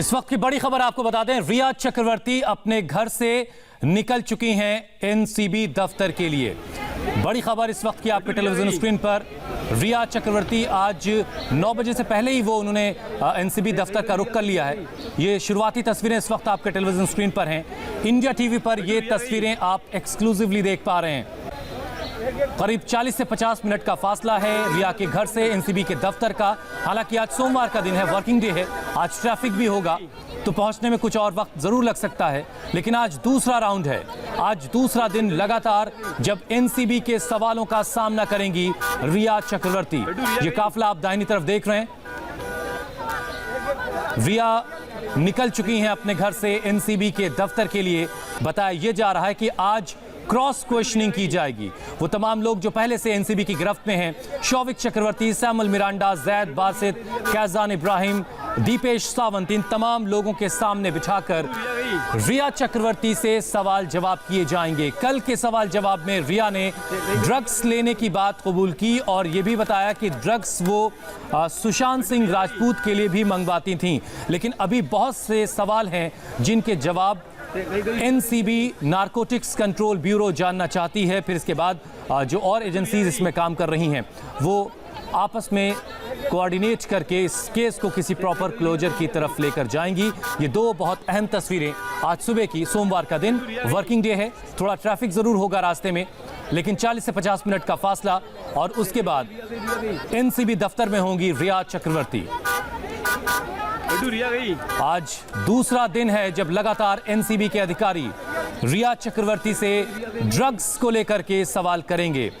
इस वक्त की बड़ी खबर आपको बता दें, रिया चक्रवर्ती अपने घर से निकल चुकी हैं एनसीबी दफ्तर के लिए। बड़ी खबर इस वक्त की आपके टेलीविजन स्क्रीन पर। रिया चक्रवर्ती आज 9 बजे से पहले ही उन्होंने एनसीबी दफ्तर का रुख कर लिया है। ये शुरुआती तस्वीरें इस वक्त आपके टेलीविजन स्क्रीन पर हैं। इंडिया टीवी पर ये तस्वीरें आप एक्सक्लूसिवली देख पा रहे हैं। करीब 40 से 50 मिनट का फासला है रिया के घर से एनसीबी के दफ्तर का। हालांकि आज सोमवार का दिन है, वर्किंग डे है, आज ट्रैफिक भी होगा तो पहुंचने में कुछ और वक्त जरूर लग सकता है। लेकिन आज दूसरा राउंड है, आज दूसरा दिन लगातार जब एनसीबी के सवालों का सामना करेंगी रिया चक्रवर्ती। ये काफिला आप दाहिनी तरफ देख रहे हैं। रिया निकल चुकी हैं अपने घर से एनसीबी के दफ्तर के लिए। बताया यह जा रहा है कि आज क्रॉस क्वेश्चनिंग की जाएगी। वो तमाम लोग जो पहले से एनसीबी की गिरफ्त में हैं, शौविक चक्रवर्ती, सैमुअल मिरांडा, जैद बासित, कैजान इब्राहिम, दीपेश सावंत, इन तमाम लोगों के सामने बिठाकर रिया चक्रवर्ती से सवाल जवाब किए जाएंगे। कल के सवाल जवाब में रिया ने ड्रग्स लेने की बात कबूल की और ये भी बताया कि ड्रग्स वो सुशांत सिंह राजपूत के लिए भी मंगवाती थीं। लेकिन अभी बहुत से सवाल हैं जिनके जवाब एनसीबी नारकोटिक्स कंट्रोल ब्यूरो जानना चाहती है। फिर इसके बाद जो और एजेंसीज इसमें काम कर रही हैं वो आपस में कोऑर्डिनेट करके इस केस को किसी प्रॉपर क्लोजर की तरफ लेकर जाएंगी। ये दो बहुत अहम तस्वीरें आज सुबह की, सोमवार का दिन, वर्किंग डे है, थोड़ा ट्रैफिक जरूर होगा रास्ते में, लेकिन 40 से 50 मिनट का फासला और उसके बाद एनसीबी दफ्तर में होंगी रिया चक्रवर्ती। आज दूसरा दिन है जब लगातार एनसीबी के अधिकारी रिया चक्रवर्ती से ड्रग्स को लेकर के सवाल करेंगे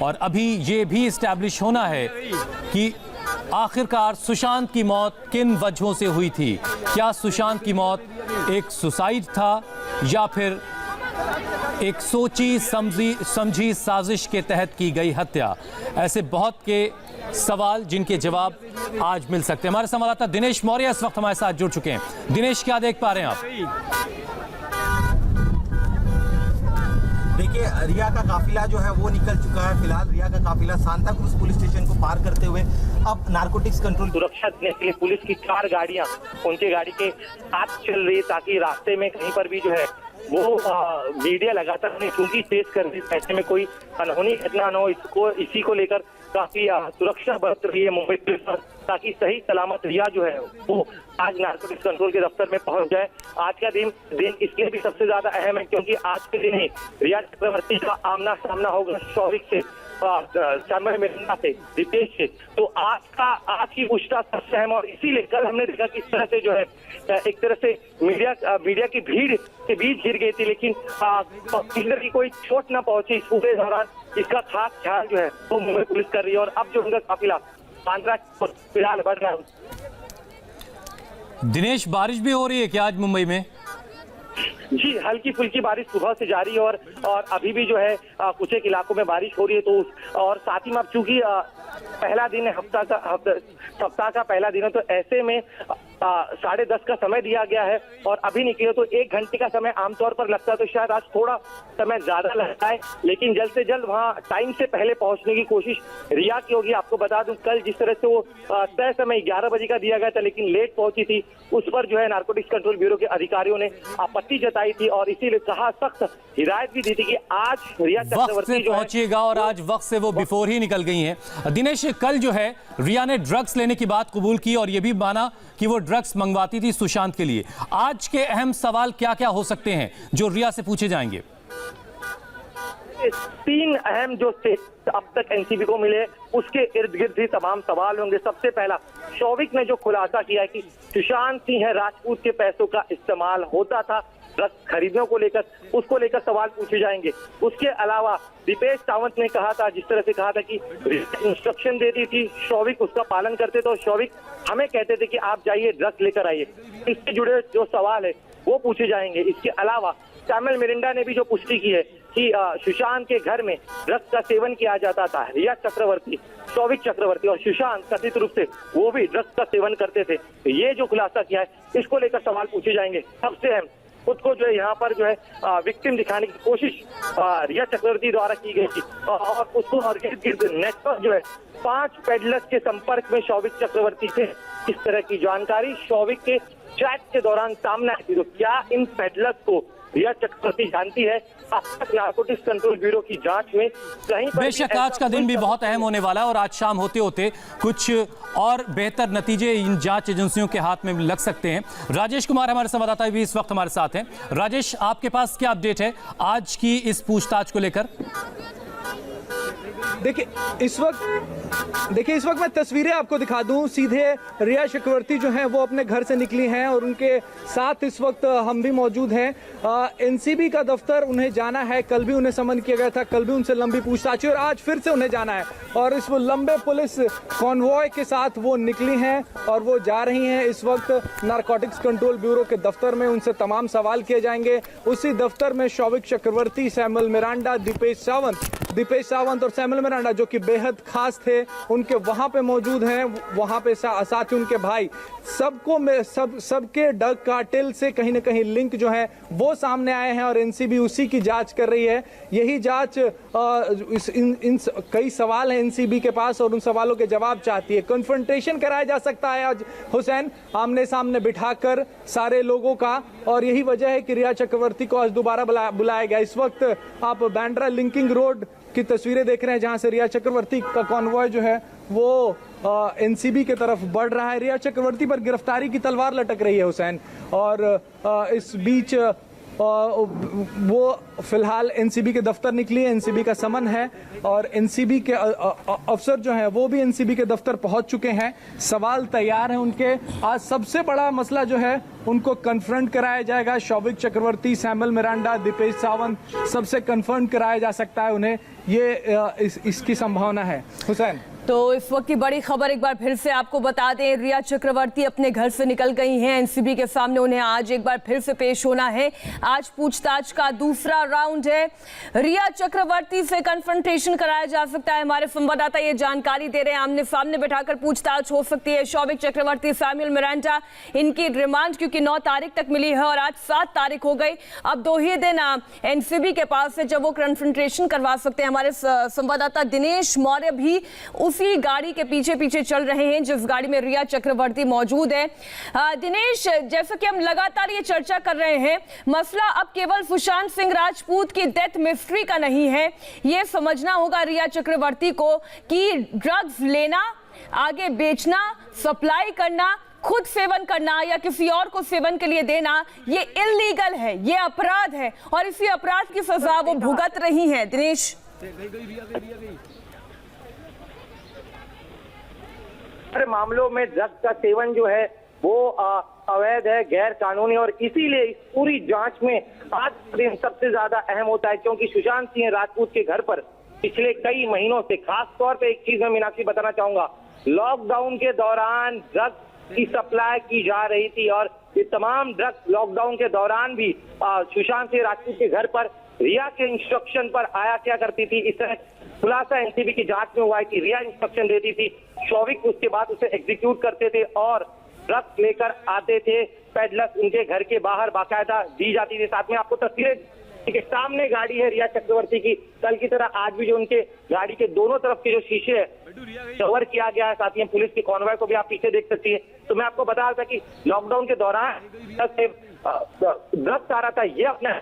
और अभी ये भी इस्टेब्लिश होना है कि आखिरकार सुशांत की मौत किन वजहों से हुई थी। क्या सुशांत की मौत एक सुसाइड था या फिर एक सोची समझी साजिश के तहत की गई हत्या। ऐसे बहुत के सवाल जिनके जवाब आज मिल सकते हैं। हमारे संवाददाता दिनेश मौर्य इस वक्त हमारे साथ जुड़ चुके हैं। दिनेश, क्या देख पा रहे हैं आप? देखिए, रिया का काफिला जो है वो निकल चुका है। फिलहाल रिया का काफिला सांता क्रूज पुलिस स्टेशन को पार करते हुए अब नारकोटिक्स कंट्रोल सुरक्षा देने के लिए पुलिस की 4 गाड़ियां उनके गाड़ी के साथ चल रही है ताकि रास्ते में कहीं पर भी जो है वो मीडिया लगातार उन्हें चूंकि तेज कर रही है, ऐसे में कोई अनहोनी घटना न हो, इसी को लेकर काफी सुरक्षा बरत रही है मुंबई पुलिस पर ताकि सही सलामत रिया जो है वो आज नारकोटिक्स कंट्रोल के दफ्तर में पहुंच जाए। आज का दिन इसलिए भी सबसे ज्यादा अहम है क्योंकि आज के दिन ही रिया चक्रवर्ती का आमना सामना होगा शौविक से, सैमुअल मिरांडा से, दीपेश से। तो आज की पूछताछ सबसे अहम और इसीलिए कल हमने देखा किस तरह से जो है एक तरह से मीडिया की भीड़ के बीच गिर गई थी, लेकिन किसी की कोई चोट न पहुंची इस पूरे दौरान। इसका खास ख्याल जो है वो मुंबई पुलिस कर रही है और अब जो उनका काफिला बांद्रा फिलहाल बढ़ रहा है। दिनेश, बारिश भी हो रही है क्या आज मुंबई में? जी, हल्की फुल्की बारिश सुबह से जारी है और अभी भी जो है कुछ एक इलाकों में बारिश हो रही है। तो और साथ ही में अब चूंकि पहला दिन है, सप्ताह का पहला दिन है, तो ऐसे में 10:30 का समय दिया गया है और अभी निकले तो 1 घंटे का समय आमतौर पर लगता है, तो शायद आज थोड़ा समय ज्यादा लगता है, लेकिन जल्द से जल्द वहां टाइम से पहले पहुंचने की कोशिश रिया की होगी। आपको बता दूं कल जिस तरह से वो तय समय 11 बजे का दिया गया था लेकिन लेट पहुंची थी, उस पर जो है नारकोटिक्स कंट्रोल ब्यूरो के अधिकारियों ने आपत्ति जताई थी और इसीलिए कहा, सख्त हिदायत भी दी थी कि आज रिया चक्रवर्ती जो पहुंचेगा और आज वक्त से वो बिफोर ही निकल गई हैं। दिनेश, कल जो है रिया ने ड्रग्स लेने की बात कबूल की और ये भी माना कि वो ड्रग्स मंगवाती थी सुशांत के लिए। आज के अहम सवाल क्या क्या हो सकते हैं जो रिया से पूछे जाएंगे? 3 अहम जो अब तक एनसीबी को मिले उसके इर्द गिर्द ही तमाम सवाल होंगे। सबसे पहला, शौविक ने जो खुलासा किया है कि सुशांत सिंह राजपूत के पैसों का इस्तेमाल होता था ड्रग्स खरीदने को लेकर, उसको लेकर सवाल पूछे जाएंगे। उसके अलावा दीपेश सावंत ने कहा था, जिस तरह से कहा था कि इंस्ट्रक्शन देती थी, शौविक उसका पालन करते थे और शौविक हमें कहते थे कि आप जाइए ड्रग्स लेकर आइए। इससे जुड़े जो सवाल है वो पूछे जाएंगे। इसके अलावा सैमुअल मिरांडा ने भी जो पुष्टि की है कि सुशांत के घर में ड्रग्स का सेवन किया जाता था। रिया चक्रवर्ती, शौविक चक्रवर्ती और सुशांत कथित रूप से वो भी ड्रग्स का सेवन करते थे। ये जो खुलासा किया है इसको लेकर सवाल पूछे जाएंगे। सबसे अहम खुद को जो है यहाँ पर जो है विक्टिम दिखाने की कोशिश रिया चक्रवर्ती द्वारा की गई थी और उसको नेटवर्क जो है 5 पेडलर्स के संपर्क में शौविक चक्रवर्ती थे। इस तरह की जानकारी शौविक के चैट के दौरान सामने आई थी। तो क्या इन पेडलर्स को रिया चक्रवर्ती जानती है? अब तक नारकोटिक्स कंट्रोल ब्यूरो की जांच में कहीं पर बेशक आज का दिन भी बहुत अहम होने वाला है और आज शाम होते होते कुछ और बेहतर नतीजे इन जांच एजेंसियों के हाथ में लग सकते हैं। राजेश कुमार हमारे संवाददाता भी इस वक्त हमारे साथ हैं। राजेश, आपके पास क्या अपडेट है आज की इस पूछताछ को लेकर? देखिए इस वक्त मैं तस्वीरें आपको दिखा दूं। सीधे रिया चक्रवर्ती जो हैं वो अपने घर से निकली हैं और उनके साथ इस वक्त हम भी मौजूद हैं। एनसीबी का दफ्तर उन्हें जाना है। कल भी उन्हें समन किया गया था, कल भी उनसे लंबी पूछताछ और आज फिर से उन्हें जाना है और इस लंबे पुलिस कॉन्वॉय के साथ वो निकली हैं और वो जा रही हैं इस वक्त नारकोटिक्स कंट्रोल ब्यूरो के दफ्तर में। उनसे तमाम सवाल किए जाएंगे। उसी दफ्तर में शौविक चक्रवर्ती, सैमुअल मिरांडा, दीपेश सावंत और सैमुअल मिरांडा जो कि बेहद खास थे उनके वहां पे मौजूद हैं। वहां पे साथ ही उनके भाई सबके ड्रग कार्टेल से कहीं ना कहीं लिंक जो है वो सामने आए हैं और एनसीबी उसी की जांच कर रही है। यही जांच कई सवाल हैं एनसीबी के पास और उन सवालों के जवाब चाहती है। कन्फ्रंटेशन कराया जा सकता है आज हुसैन, आमने सामने बिठाकर सारे लोगों का, और यही वजह है कि रिया चक्रवर्ती को आज दोबारा बुलाया गया। इस वक्त आप बांद्रा लिंकिंग रोड की तस्वीरें देख रहे हैं जहां से रिया चक्रवर्ती का कॉन्वॉय जो है वो एनसीबी की तरफ बढ़ रहा है। रिया चक्रवर्ती पर गिरफ्तारी की तलवार लटक रही है हुसैन, और इस बीच वो फिलहाल एनसीबी के दफ्तर निकली है। एनसीबी का समन है और एनसीबी के अफसर जो हैं वो भी एनसीबी के दफ्तर पहुंच चुके हैं। सवाल तैयार हैं उनके। आज सबसे बड़ा मसला जो है उनको कन्फ्रंट कराया जाएगा। शौविक चक्रवर्ती, सैमुअल मिरांडा, दीपेश सावंत सबसे कन्फ्रंट कराया जा सकता है उन्हें, ये इसकी संभावना है। हुसैन, तो इस वक्त की बड़ी खबर एक बार फिर से आपको बता दें, रिया चक्रवर्ती अपने घर से निकल गई हैं। एनसीबी के सामने उन्हें आज एक बार फिर से पेश होना है। आज पूछताछ का दूसरा राउंड है। रिया चक्रवर्ती से कन्फ्रंटेशन कराया जा सकता है। हमारे संवाददाता ये जानकारी दे रहे हैं, आमने सामने बैठाकर पूछताछ हो सकती है। शौविक चक्रवर्ती, सैमुअल मिरांडा, इनकी रिमांड क्योंकि 9 तारीख तक मिली है और आज 7 तारीख हो गई। अब 2 ही दिन एनसीबी के पास है जब वो कन्फ्रंटेशन करवा सकते हैं। हमारे संवाददाता दिनेश मौर्य भी उसी गाड़ी के पीछे पीछे चल रहे हैं जिस गाड़ी में रिया चक्रवर्ती मौजूद है। दिनेश, जैसा कि हम लगातार ये चर्चा कर रहे हैं, मसला अब केवल सुशांत सिंह राजपूत की डेथ मिस्ट्री का नहीं है। ये समझना होगा रिया चक्रवर्ती को कि ड्रग्स लेना, आगे बेचना, सप्लाई करना, खुद सेवन करना या किसी और को सेवन के लिए देना, ये इल्लीगल है, ये अपराध है और इसी अपराध की सजा वो भुगत रही है। दिनेश, मामलों में ड्रग्स का सेवन जो है वो अवैध है, गैर कानूनी, और इसीलिए इस पूरी जांच में आज दिन सबसे ज्यादा अहम होता है क्योंकि सुशांत सिंह राजपूत के घर पर पिछले कई महीनों से, खास तौर पे एक चीज मैं मीनाक्षी बताना चाहूंगा, लॉकडाउन के दौरान ड्रग्स की सप्लाई की जा रही थी और ये तमाम ड्रग्स लॉकडाउन के दौरान भी सुशांत सिंह राजपूत के घर पर रिया के इंस्ट्रक्शन पर आया क्या करती थी। इस तरह खुलासा एनसीबी की जांच में हुआ है कि रिया इंस्ट्रक्शन देती थी, शौविक उसके बाद उसे एग्जीक्यूट करते थे और ड्रग्स लेकर आते थे। पेडलर्स उनके घर के बाहर बाकायदा दी जाती थी। साथ में आपको तस्वीरें के सामने गाड़ी है रिया चक्रवर्ती की, कल की तरह आज भी जो उनके गाड़ी के दोनों तरफ के जो शीशे है कवर किया गया है। साथ ही पुलिस की कॉन्वॉय को भी आप पीछे देख सकती है। तो मैं आपको बता रहा था कि लॉकडाउन के दौरान ड्रग्स आ रहा था, ये अपने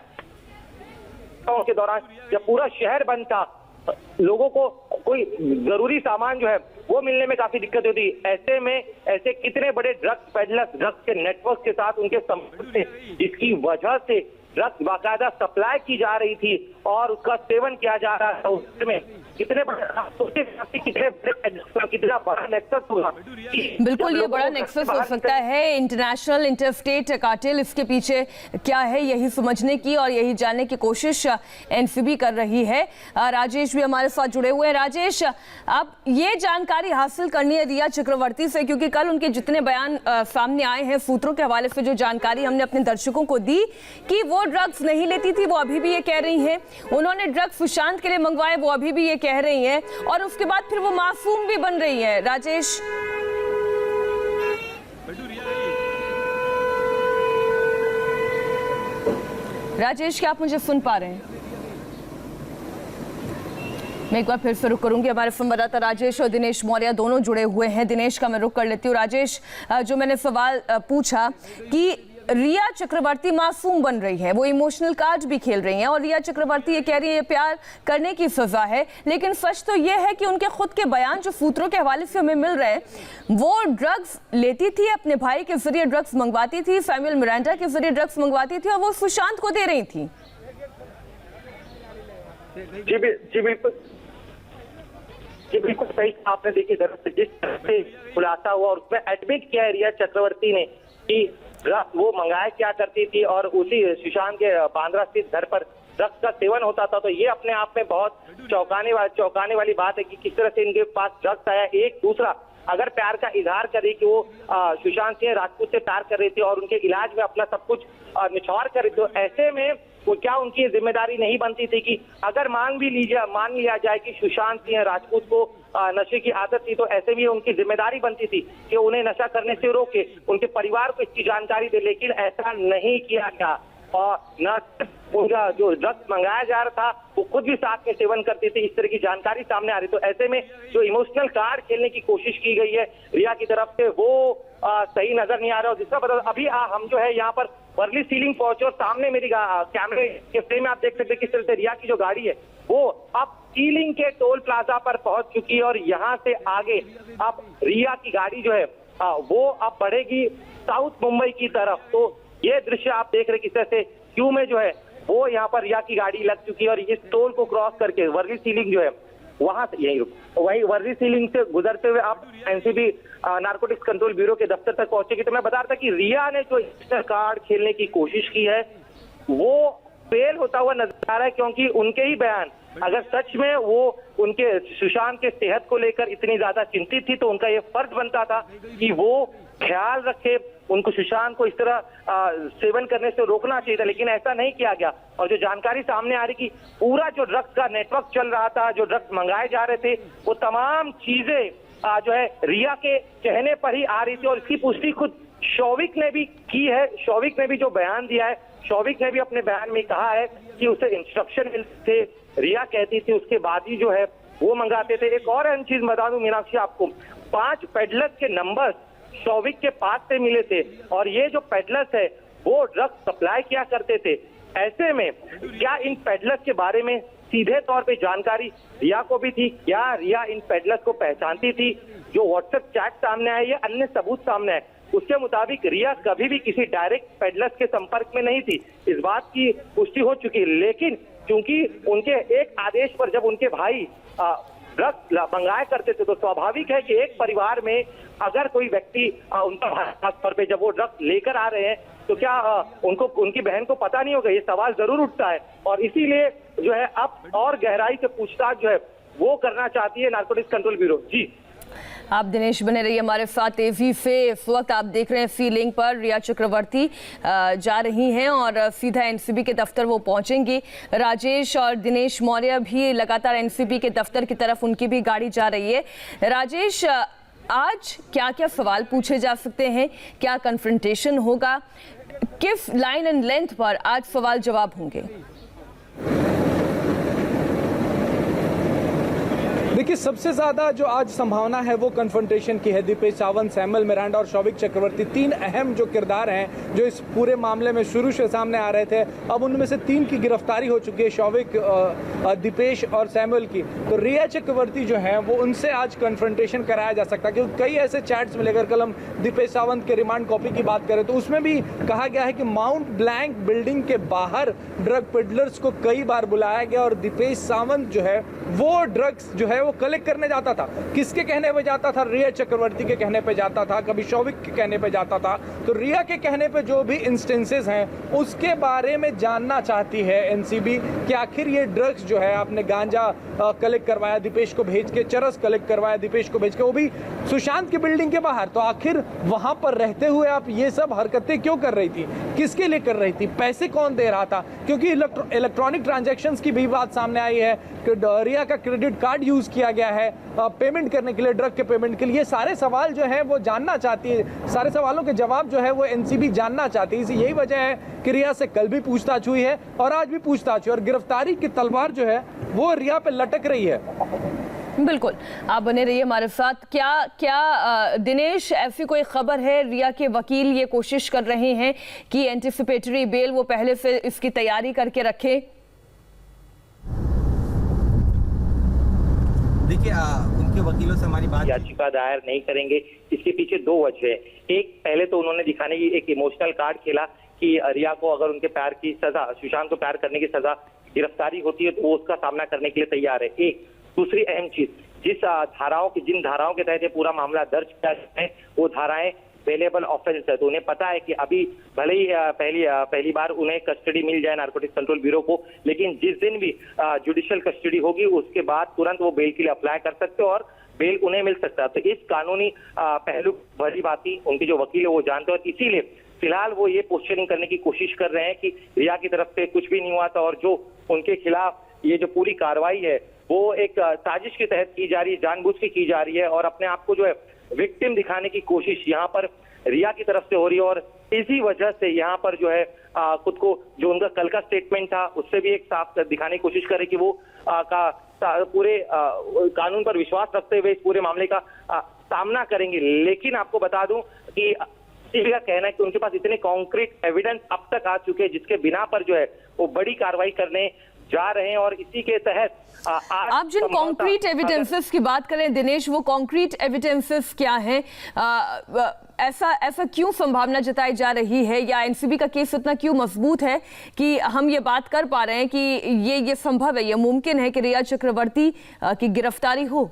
के दौरान जब पूरा शहर बंद था, लोगों को कोई जरूरी सामान जो है वो मिलने में काफी दिक्कत होती। ऐसे में ऐसे कितने बड़े ड्रग्स पेडलर्स ड्रग्स के नेटवर्क के साथ उनके संपर्क थे, जिसकी वजह से ड्रग्स बाकायदा सप्लाई की जा रही थी और उसका सेवन किया जा रहा था। उसमें कितने कितना बड़ा नेक्सस होगा। बिल्कुल ये बड़ा नेक्सस हो सकता है, इंटरनेशनल इंटरस्टेट कार्टेल इसके पीछे क्या है यही समझने की और यही जानने की कोशिश एनसीबी कर रही है। राजेश भी हमारे साथ जुड़े हुए हैं। राजेश, अब ये जानकारी हासिल करनी है रिया चक्रवर्ती से क्योंकि कल उनके जितने बयान सामने आए हैं, सूत्रों के हवाले से जो जानकारी हमने अपने दर्शकों को दी कि वो ड्रग्स नहीं लेती थी, वो अभी भी ये कह रही हैं। उन्होंने ड्रग्स सुशांत के लिए मंगवाए, वो अभी भी ये कह रही हैं और उसके बाद फिर वो मासूम भी बन रही है। राजेश, राजेश, क्या आप मुझे सुन पा रहे हैं? मैं एक बार फिर से रुक करूंगी। हमारे संवाददाता राजेश और दिनेश मौर्य दोनों जुड़े हुए हैं। दिनेश का मैं रुक कर लेती हूँ। राजेश, जो मैंने सवाल पूछा कि रिया चक्रवर्ती मासूम बन रही है, वो इमोशनल कार्ड भी खेल रही हैं और रिया चक्रवर्ती ये कह रही है ये प्यार करने की सजा है, लेकिन सच तो ये है कि उनके खुद के बयान जो सूत्रों के हवाले से हमें मिल रहे हैं, वो ड्रग्स लेती थी, अपने भाई के जरिए ड्रग्स मंगवाती थी, सैमुअल मिरांडा के जरिए ड्रग्स मंगवाती थी और वो सुशांत को दे रही थी। जी बिल्कुल सही आपने देखी, दरअसल जिस तरह से खुलासा हुआ और उसमें एडमिट किया है रिया चक्रवर्ती ने कि ड्रग्स वो मंगाया क्या करती थी और उसी सुशांत के बांद्रा स्थित घर पर ड्रग्स का सेवन होता था, तो ये अपने आप में बहुत चौंकाने वाली बात है कि किस तरह से इनके पास ड्रग्स आया। एक दूसरा अगर प्यार का इजहार करे कि वो सुशांत सिंह राजपूत से प्यार कर रही थी और उनके इलाज में अपना सब कुछ निछावर कर रही थी, तो ऐसे में वो क्या उनकी जिम्मेदारी नहीं बनती थी कि अगर मान लिया जाए कि सुशांत सिंह राजपूत को नशे की आदत थी, तो ऐसे भी उनकी जिम्मेदारी बनती थी कि उन्हें नशा करने से रोके, उनके परिवार को इसकी जानकारी दे, लेकिन ऐसा नहीं किया गया। और न उनका जो ड्रग्स मंगाया जा रहा था वो खुद भी साथ में सेवन करती थी, इस तरह की जानकारी सामने आ रही। तो ऐसे में जो इमोशनल कार्ड खेलने की कोशिश की गई है रिया की तरफ से, वो सही नजर नहीं आ रहा। और जिसका पता अभी हम जो है यहाँ पर वर्ली सीलिंग पहुंचे और सामने मेरी कैमरे के फ्रेम में आप देख सकते हैं किस तरह से रिया की जो गाड़ी है वो अब सीलिंग के टोल प्लाजा पर पहुंच चुकी है और यहाँ से आगे अब रिया की गाड़ी जो है वो अब बढ़ेगी साउथ मुंबई की तरफ। तो ये दृश्य आप देख रहे किस तरह से क्यू में जो है वो यहाँ पर रिया की गाड़ी लग चुकी है और इस टोल को क्रॉस करके वर्ली सीलिंग जो है वहां से वही वर्ली सीलिंग से गुजरते हुए आप एनसीबी नारकोटिक्स कंट्रोल ब्यूरो के दफ्तर तक पहुंचेगी। तो मैं बता रहा था कि रिया ने जो इमोशनल कार्ड खेलने की कोशिश की है वो फेल होता हुआ नजर आ रहा है, क्योंकि उनके ही बयान अगर सच में वो उनके सुशांत के सेहत को लेकर इतनी ज्यादा चिंतित थी तो उनका ये फर्ज बनता था कि वो ख्याल रखे, उनको सुशांत को इस तरह सेवन करने से रोकना चाहिए था, लेकिन ऐसा नहीं किया गया। और जो जानकारी सामने आ रही कि पूरा जो ड्रग्स का नेटवर्क चल रहा था, जो ड्रग्स मंगाए जा रहे थे, वो तमाम चीजें जो है रिया के कहने पर ही आ रही थी और इसकी पुष्टि खुद शौविक ने भी की है। शौविक ने भी जो बयान दिया है, शौविक ने भी अपने बयान में कहा है कि उसे इंस्ट्रक्शन मिलते थे, रिया कहती थी, उसके बाद ही जो है वो मंगाते थे। एक और अहम चीज बता दूं मीनाक्षी आपको, 5 पेडलर्स के नंबर शौविक के पास से मिले थे और ये जो पेडलर्स है वो ड्रग्स सप्लाई किया करते थे। ऐसे में क्या इन पेडलर्स के बारे में सीधे तौर पे जानकारी रिया को भी थी? क्या रिया इन पेडलर्स को पहचानती थी? जो व्हाट्सएप चैट सामने आए या अन्य सबूत सामने आए उसके मुताबिक रिया कभी भी किसी डायरेक्ट पेडलर्स के संपर्क में नहीं थी, इस बात की पुष्टि हो चुकी। लेकिन क्योंकि उनके एक आदेश पर जब उनके भाई ड्रग्स मंगाया करते थे तो स्वाभाविक है कि एक परिवार में अगर कोई व्यक्ति उनका खास तौर पे जब वो ड्रग्स लेकर आ रहे हैं तो क्या उनको उनकी बहन को पता नहीं होगा? ये सवाल जरूर उठता है और इसीलिए जो है अब और गहराई से पूछताछ जो है वो करना चाहती है नारकोटिक्स कंट्रोल ब्यूरो। जी आप दिनेश बने रहिए हमारे साथ तेजी से। इस वक्त आप देख रहे हैं सीलिंग पर रिया चक्रवर्ती जा रही हैं और सीधा एनसीबी के दफ्तर वो पहुंचेंगी। राजेश और दिनेश मौर्य भी लगातार एनसीबी के दफ्तर की तरफ उनकी भी गाड़ी जा रही है। राजेश, आज क्या क्या सवाल पूछे जा सकते हैं, क्या कन्फ्रंटेशन होगा, किस लाइन एंड लेंथ पर आज सवाल जवाब होंगे? देखिए, सबसे ज्यादा जो आज संभावना है वो कन्फ्रंटेशन की है। दीपेश सावंत, सैमुअल मिरांडा और शौविक चक्रवर्ती 3 अहम जो किरदार हैं जो इस पूरे मामले में शुरू से सामने आ रहे थे, अब उनमें से 3 की गिरफ्तारी हो चुकी है, शौविक, दीपेश और सैमुअल की। तो रिया चक्रवर्ती जो है वो उनसे आज कन्फ्रंटेशन कराया जा सकता है, क्योंकि कई ऐसे चैट्स मिले। अगर कल हम दीपेश सावंत के रिमांड कॉपी की बात करें तो उसमें भी कहा गया है कि माउंट ब्लैंक बिल्डिंग के बाहर ड्रग पेडलर्स को कई बार बुलाया गया और दीपेश सावंत जो है वो ड्रग्स जो है वो कलेक्ट करने जाता था। किसके कहने पे जाता था? रिया चक्रवर्ती के कहने पे जाता था, कभी शौविक के कहने पे जाता था। तो रिया के कहने पे जो भी इंस्टेंसेस हैं उसके बारे में जानना चाहती है एनसीबी कि आखिर ये ड्रग्स जो है, आपने गांजा कलेक्ट करवाया दीपेश को भेज के, चरस कलेक्ट करवाया दीपेश को भेज के, वो भी सुशांत की बिल्डिंग के बाहर, तो आखिर वहां पर रहते हुए आप ये सब हरकतें क्यों कर रही थी? किसके लिए कर रही थी? पैसे कौन दे रहा था? क्योंकि इलेक्ट्रॉनिक ट्रांजैक्शंस की भी बात सामने आई है कि रिया का क्रेडिट कार्ड यूज किया किया गया है पेमेंट करने के लिए, ड्रग के पेमेंट के लिए। सारे सवाल जो है वो जानना चाहती है, सारे सवालों के जवाब जो है वो एनसीबी जानना चाहती है। यही वजह है कि रिया से कल भी पूछताछ हुई है और आज भी पूछताछ हुई, और गिरफ्तारी की तलवार जो है वो रिया पे लटक रही है। बिल्कुल, आप बने रहिए हमारे साथ। क्या दिनेश, ऐसी कोई खबर है? रिया के वकील ये कोशिश कर रहे हैं कि एंटिसिपेटरी बेल वो पहले से इसकी तैयारी करके रखे। देखिए, उनके वकीलों से हमारी बात, याचिका दायर नहीं करेंगे, इसके पीछे दो वजह है। एक, पहले तो उन्होंने दिखाने की एक इमोशनल कार्ड खेला कि रिया को अगर उनके प्यार की सजा, सुशांत को प्यार करने की सजा, गिरफ्तारी होती है तो वो उसका सामना करने के लिए तैयार है। एक दूसरी अहम चीज, जिन धाराओं के तहत ये पूरा मामला दर्ज किया है वो धाराएं अवेलेबल ऑफेंस है, तो उन्हें पता है कि अभी भले ही पहली बार उन्हें कस्टडी मिल जाए नारकोटिक्स कंट्रोल ब्यूरो को, लेकिन जिस दिन भी जुडिशियल कस्टडी होगी उसके बाद तुरंत वो बेल के लिए अप्लाई कर सकते हो और बेल उन्हें मिल सकता है। तो इस कानूनी पहलू भली बाती उनके जो वकील है वो जानते हैं, इसीलिए फिलहाल वो ये पोस्चरिंग करने की कोशिश कर रहे हैं कि रिया की तरफ से कुछ भी नहीं हुआ था और जो उनके खिलाफ ये जो पूरी कार्रवाई है वो एक साजिश के तहत की जा रही है, जानबूझ के की जा रही है और अपने आप को जो है विक्टिम दिखाने की कोशिश यहाँ पर रिया की तरफ से हो रही है। और इसी वजह से यहाँ पर जो है खुद को, जो उनका कल का स्टेटमेंट था उससे भी एक साफ दिखाने की कोशिश करे कि वो पूरे कानून पर विश्वास रखते हुए इस पूरे मामले का सामना करेंगे। लेकिन आपको बता दूं कि सीबी का कहना है कि उनके पास इतने कॉन्क्रीट एविडेंस अब तक आ चुके हैं जिसके बिना पर जो है वो बड़ी कार्रवाई करने जा रहे हैं और इसी के तहत आप जिन कॉन्क्रीट एविडेंसेस की बात करें दिनेश, वो कॉन्क्रीट एविडेंसेस क्या हैं? ऐसा क्यों संभावना जताई जा रही है, या एनसीबी का केस इतना क्यों मजबूत है कि हम ये बात कर पा रहे हैं कि ये संभव है, ये मुमकिन है कि रिया चक्रवर्ती की गिरफ्तारी हो?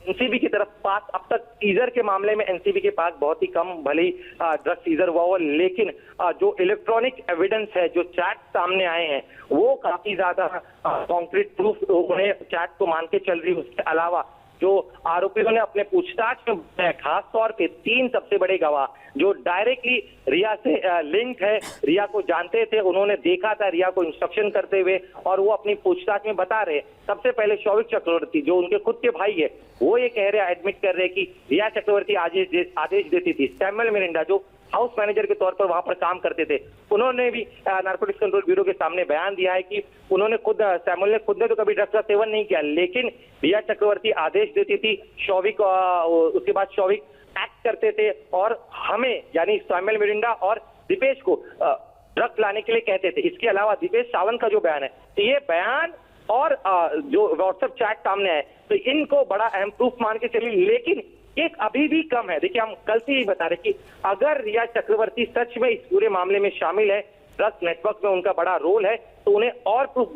एनसीबी की तरफ पास अब तक सीजर के मामले में एनसीबी के पास बहुत ही कम भले ही ड्रग सीजर हुआ हो, लेकिन जो इलेक्ट्रॉनिक एविडेंस है, जो चैट सामने आए हैं वो काफी ज्यादा कॉन्क्रीट प्रूफ उन्हें चैट को मान के चल रही है। उसके अलावा जो आरोपियों ने अपने पूछताछ में बताया, खास तौर पे 3 सबसे बड़े गवाह जो डायरेक्टली रिया से लिंक है, रिया को जानते थे, उन्होंने देखा था रिया को इंस्ट्रक्शन करते हुए और वो अपनी पूछताछ में बता रहे। सबसे पहले शौविक चक्रवर्ती जो उनके खुद के भाई है, वो ये कह रहे, एडमिट कर रहे कि रिया चक्रवर्ती आदेश देती थी। सैमुअल मिरिंडा जो हाउस मैनेजर के तौर पर वहां पर काम करते थे, उन्होंने भी नारकोटिक्स कंट्रोल ब्यूरो के सामने बयान दिया है कि उन्होंने सैमुअल ने खुद ने तो कभी ड्रग्स का सेवन नहीं किया, लेकिन रिया चक्रवर्ती आदेश देती थी, शौविक उसके बाद शौविक एक्ट करते थे और हमें यानी सैमुअल मिरिंडा और दीपेश को ड्रग्स लाने के लिए कहते थे। इसके अलावा दीपेश सावंत का जो बयान है, तो ये बयान और जो व्हाट्सएप चैट सामने है, तो इनको बड़ा अहम प्रूफ मान के चलिए, लेकिन एक अभी भी कम है। देखिए, हम कल से ही बता रहे कि अगर रिया चक्रवर्ती सच में इस पूरे मामले में शामिल है, ड्रग्स नेटवर्क में उनका बड़ा रोल है, तो उन्हें और प्रूफ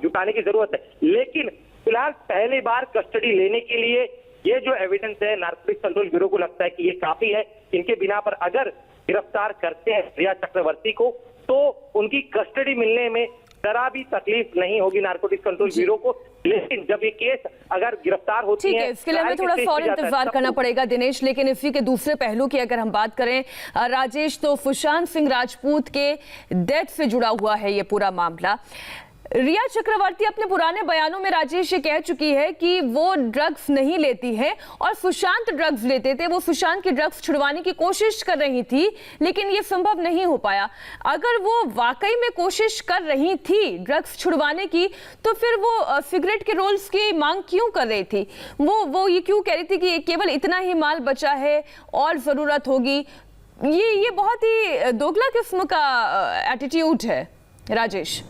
जुटाने की जरूरत है। लेकिन फिलहाल पहली बार कस्टडी लेने के लिए ये जो एविडेंस है नारकोटिक्स कंट्रोल ब्यूरो को लगता है कि ये काफी है। इनके बिना पर अगर गिरफ्तार करते हैं रिया चक्रवर्ती को तो उनकी कस्टडी मिलने में जरा भी तकलीफ नहीं होगी नारकोटिक्स कंट्रोल ब्यूरो को। लेकिन जब ये केस अगर गिरफ्तार होती है, ठीक है, इसके लिए हमें थोड़ा सा और इंतजार करना पड़ेगा दिनेश। लेकिन इसी के दूसरे पहलू की अगर हम बात करें राजेश, तो सुशांत सिंह राजपूत के डेथ से जुड़ा हुआ है ये पूरा मामला। रिया चक्रवर्ती अपने पुराने बयानों में राजेश ये कह चुकी है कि वो ड्रग्स नहीं लेती है और सुशांत ड्रग्स लेते थे। वो सुशांत की ड्रग्स छुड़वाने की कोशिश कर रही थी, लेकिन ये संभव नहीं हो पाया। अगर वो वाकई में कोशिश कर रही थी ड्रग्स छुड़वाने की, तो फिर वो सिगरेट के रोल्स की मांग क्यों कर रही थी? वो ये क्यों कह रही थी कि केवल इतना ही माल बचा है और जरूरत होगी? ये बहुत ही दोगला किस्म का एटीट्यूड है राजेश।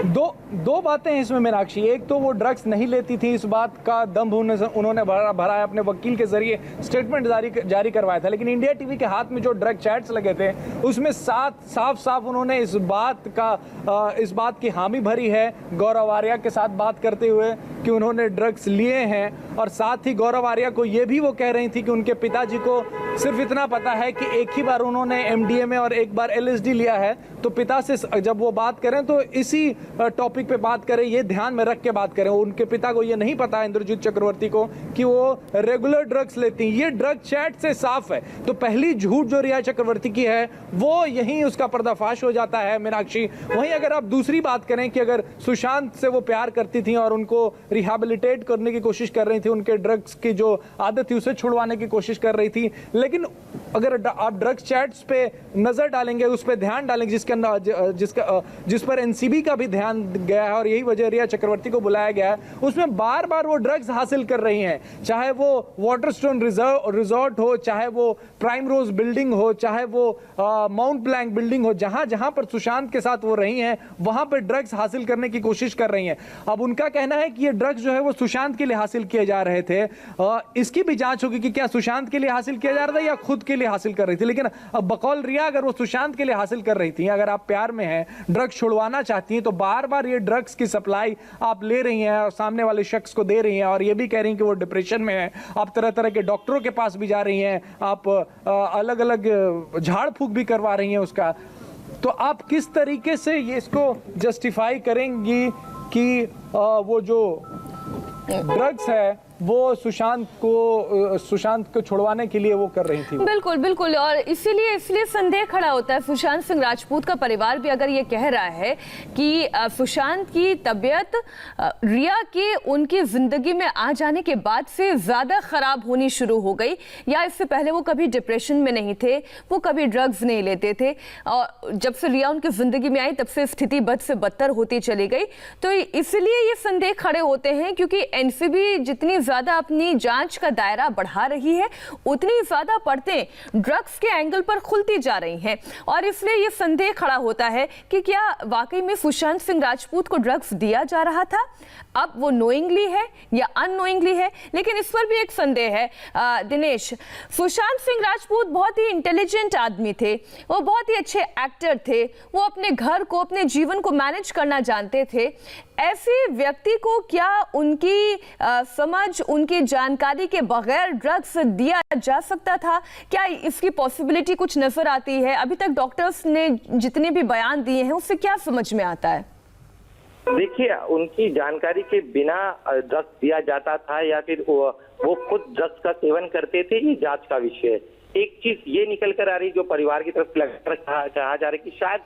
दो बातें हैं इसमें मीनाक्षी। एक तो वो ड्रग्स नहीं लेती थी, इस बात का दम्भ उन्होंने भरा है, अपने वकील के जरिए स्टेटमेंट जारी करवाया था। लेकिन इंडिया टीवी के हाथ में जो ड्रग चैट्स लगे थे उसमें साफ उन्होंने इस बात की हामी भरी है गौरव आर्या के साथ बात करते हुए कि उन्होंने ड्रग्स लिए हैं। और साथ ही गौरव आर्या को ये भी वो कह रही थी कि उनके पिताजी को सिर्फ इतना पता है कि एक ही बार उन्होंने MDMA और एक बार LSD लिया है। तो पिता से जब वो बात करें तो इसी टॉपिक पे बात करें, ये ध्यान में रख के बात करें। उनके पिता को ये नहीं पता है, इंद्रजीत चक्रवर्ती को, कि वो रेगुलर ड्रग्स लेती हैं। ये ड्रग चैट से साफ है। तो पहली झूठ जो रिया चक्रवर्ती की है वो यहीं उसका पर्दाफाश हो जाता है, मीनाक्षी। वहीं अगर आप दूसरी बात करें कि अगर सुशांत से वो प्यार करती थी और उनको रिहैबिलिटेट करने की कोशिश कर रही थी, उनके ड्रग्स की जो आदत थी उसे छुड़वाने की कोशिश कर रही थी, लेकिन अगर आप ड्रग्स चैट्स पे नजर डालेंगे, उस पर ध्यान डालेंगे, जिस पर एनसीबी का भी ध्यान गया है और यही वजह रिया चक्रवर्ती को बुलाया गया है, उसमें बार बार वो ड्रग्स हासिल कर रही हैं। चाहे वो वाटरस्टोन रिजॉर्ट हो, चाहे वो प्राइम रोज बिल्डिंग हो, चाहे वो माउंट ब्लैंक बिल्डिंग हो, जहां जहां पर सुशांत के साथ वो रही हैं वहां पर ड्रग्स हासिल करने की कोशिश कर रही हैं। अब उनका कहना है कि ये ड्रग्स जो है वो सुशांत के लिए हासिल किए जा रहे थे। इसकी भी जांच होगी कि क्या सुशांत के लिए हासिल किया जा रहा था या खुद के लिए हासिल कर रही थी। लेकिन अब बकौल रिया अगर वो सुशांत के लिए हासिल कर रही थी, अगर आप प्यार में हैं, ड्रग्स छुड़वाना चाहती हैं, तो बार बार ये ड्रग्स की सप्लाई आप ले रही हैं और सामने वाले शख्स को दे रही हैं और ये भी कह रही हैं कि वो डिप्रेशन में है। आप तरह तरह के डॉक्टरों के पास भी जा रही हैं, आप अलग अलग झाड़ फूक भी करवा रही हैं उसका। तो आप किस तरीके से ये इसको जस्टिफाई करेंगी कि वो जो ड्रग्स है वो सुशांत को छुड़वाने के लिए वो कर रही थी? बिल्कुल बिल्कुल, और इसीलिए संदेह खड़ा होता है। सुशांत सिंह राजपूत का परिवार भी अगर ये कह रहा है कि सुशांत की तबीयत रिया के उनकी जिंदगी में आ जाने के बाद से ज्यादा खराब होनी शुरू हो गई, या इससे पहले वो कभी डिप्रेशन में नहीं थे, वो कभी ड्रग्स नहीं लेते थे, और जब से रिया उनकी जिंदगी में आई तब से स्थिति बद से बदतर होती चली गई। तो इसलिए ये संदेह खड़े होते हैं, क्योंकि एनसीबी जितनी ज्यादा अपनी जांच का दायरा बढ़ा रही है, उतनी ज्यादा परतें ड्रग्स के एंगल पर खुलती जा रही हैं, और इसलिए यह संदेह खड़ा होता है कि क्या वाकई में सुशांत सिंह राजपूत को ड्रग्स दिया जा रहा था। अब वो नोइंगली है या अननोइंगली है, लेकिन इस पर भी एक संदेह है दिनेश। सुशांत सिंह राजपूत बहुत ही इंटेलिजेंट आदमी थे, वो बहुत ही अच्छे एक्टर थे, वो अपने घर को, अपने जीवन को मैनेज करना जानते थे। ऐसे व्यक्ति को क्या उनकी समझ, उनकी जानकारी के बगैर ड्रग्स दिया जा सकता था? क्या इसकी पॉसिबिलिटी कुछ नजर आती है? अभी तक डॉक्टर्स ने जितने भी बयान दिए हैं उससे क्या समझ में आता है? देखिए, उनकी जानकारी के बिना ड्रग्स दिया जाता था या फिर वो खुद ड्रग्स का सेवन करते थे, ये जांच का विषय है। एक चीज ये निकल कर आ रही जो परिवार की तरफ से कहा जा रहा है कि शायद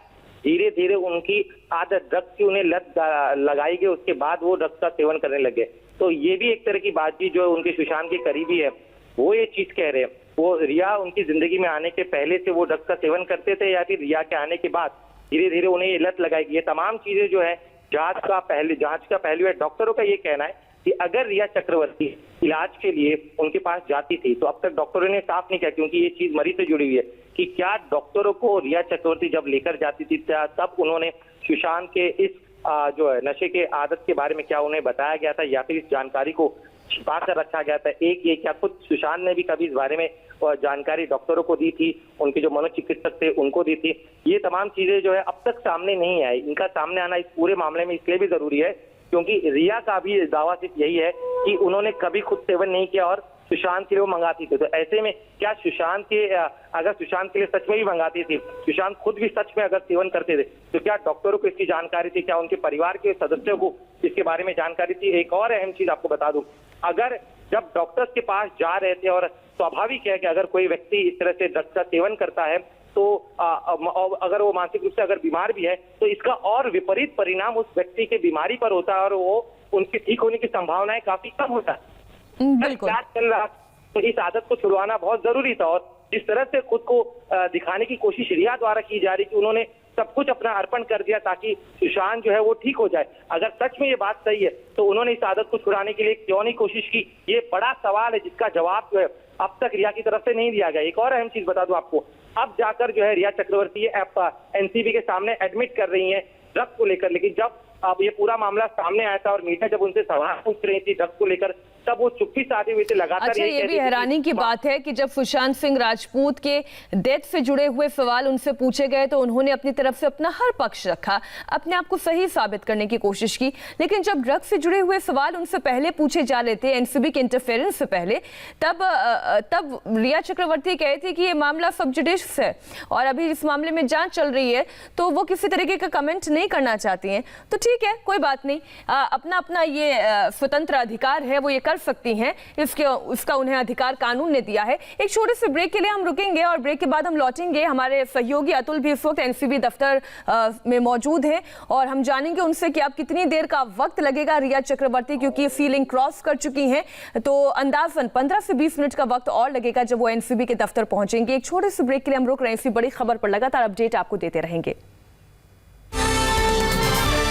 धीरे धीरे उनकी आदत ड्रग्स की उन्हें लत लगाई गई, उसके बाद वो ड्रग्स का सेवन करने लगे। तो ये भी एक तरह की बातचीत जो उनके सुशांत के करीबी है वो ये चीज कह रहे हैं। वो रिया उनकी जिंदगी में आने के पहले से वो ड्रग्स का सेवन करते थे या फिर रिया के आने के बाद धीरे धीरे उन्हें ये लत लगाई गई। ये तमाम चीजें जो है जांच का पहलू है। डॉक्टरों का ये कहना है कि अगर रिया चक्रवर्ती इलाज के लिए उनके पास जाती थी तो अब तक डॉक्टरों ने साफ नहीं किया, क्योंकि ये चीज मरीज से जुड़ी हुई है, कि क्या डॉक्टरों को रिया चक्रवर्ती जब लेकर जाती थी तब उन्होंने सुशांत के इस जो है नशे के आदत के बारे में क्या उन्हें बताया गया था या फिर इस जानकारी को छिपा कर रखा गया था। एक ये क्या खुद सुशांत ने भी कभी इस बारे में जानकारी डॉक्टरों को दी थी, उनके जो मनोचिकित्सक थे उनको दी थी। ये तमाम चीजें जो है अब तक सामने नहीं आई। इनका सामने आना इस पूरे मामले में इसलिए भी जरूरी है क्योंकि रिया का भी दावा सिर्फ यही है कि उन्होंने कभी खुद सेवन नहीं किया और सुशांत के लिए वो मंगाती थी। तो ऐसे में क्या सुशांत के अगर सुशांत के लिए सच में भी मंगाती थी, सुशांत खुद भी सच में अगर सेवन करते थे, तो क्या डॉक्टरों को इसकी जानकारी थी? क्या उनके परिवार के सदस्यों को इसके बारे में जानकारी थी? एक और अहम चीज आपको बता दूं, अगर जब डॉक्टर्स के पास जा रहे थे, और स्वाभाविक है कि अगर कोई व्यक्ति इस तरह से ड्रग्स का सेवन करता है तो अगर वो मानसिक रूप से अगर बीमार भी है तो इसका और विपरीत परिणाम उस व्यक्ति के बीमारी पर होता है और वो उनके ठीक होने की संभावनाएं काफी कम होता है। बिल्कुल चल रहा तो इस आदत को छुड़वाना बहुत जरूरी था, और जिस तरह से खुद को दिखाने की कोशिश रिया द्वारा की जा रही कि उन्होंने सब कुछ अपना अर्पण कर दिया ताकि सुशांत जो है वो ठीक हो जाए। अगर सच में ये बात सही है तो उन्होंने इस आदत को छुड़ाने के लिए क्यों नहीं कोशिश की? ये बड़ा सवाल है जिसका जवाब जो है अब तक रिया की तरफ से नहीं दिया गया। एक और अहम चीज बता दूं आपको, अब जाकर जो है रिया चक्रवर्ती एनसीबी के सामने एडमिट कर रही है ड्रग्स को लेकर, लेकिन जब अब ये पूरा मामला सामने आया था और मीडिया जब उनसे सवाल पूछ रही थी ड्रग्स को लेकर तब वो चुप्पी साधे हुए थे लगातार। अच्छा, ये भी हैरानी की बात है कि जब सुशांत सिंह राजपूत के डेथ से जुड़े हुए सवाल उनसे पूछे गए तो उन्होंने अपनी तरफ से अपना हर पक्ष रखा, अपने आप को सही साबित करने की कोशिश की, लेकिन जब ड्रग्स से जुड़े हुए सवाल उनसे पहले पूछे जा रहे थे, एनसीबी के इंटरफेरेंस से पहले, तब रिया चक्रवर्ती कहे थे कि ये मामला सब जुडिशियस है और अभी इस मामले में जांच चल रही है, तो वो किसी तरीके का कमेंट नहीं करना चाहती हैं। तो ठीक है, कोई बात नहीं, अपना अपना ये स्वतंत्र अधिकार है, वो ये कर सकती हैं, इसका उन्हें अधिकार कानून ने दिया है। एक छोटे से ब्रेक के लिए हम रुकेंगे और ब्रेक के बाद हम लौटेंगे। हमारे सहयोगी अतुल भी इस वक्त एनसीबी दफ्तर में मौजूद हैं और हम जानेंगे उनसे कि अब कितनी देर का वक्त लगेगा रिया चक्रवर्ती, क्योंकि सीलिंग क्रॉस कर चुकी हैं, तो अंदाजन 15 से 20 मिनट का वक्त और लगेगा जब वो एनसीबी के दफ्तर पहुंचेंगे। एक छोटे से ब्रेक के लिए हम रुक रहे हैं। इसी बड़ी खबर पर लगातार अपडेट आपको देते रहेंगे।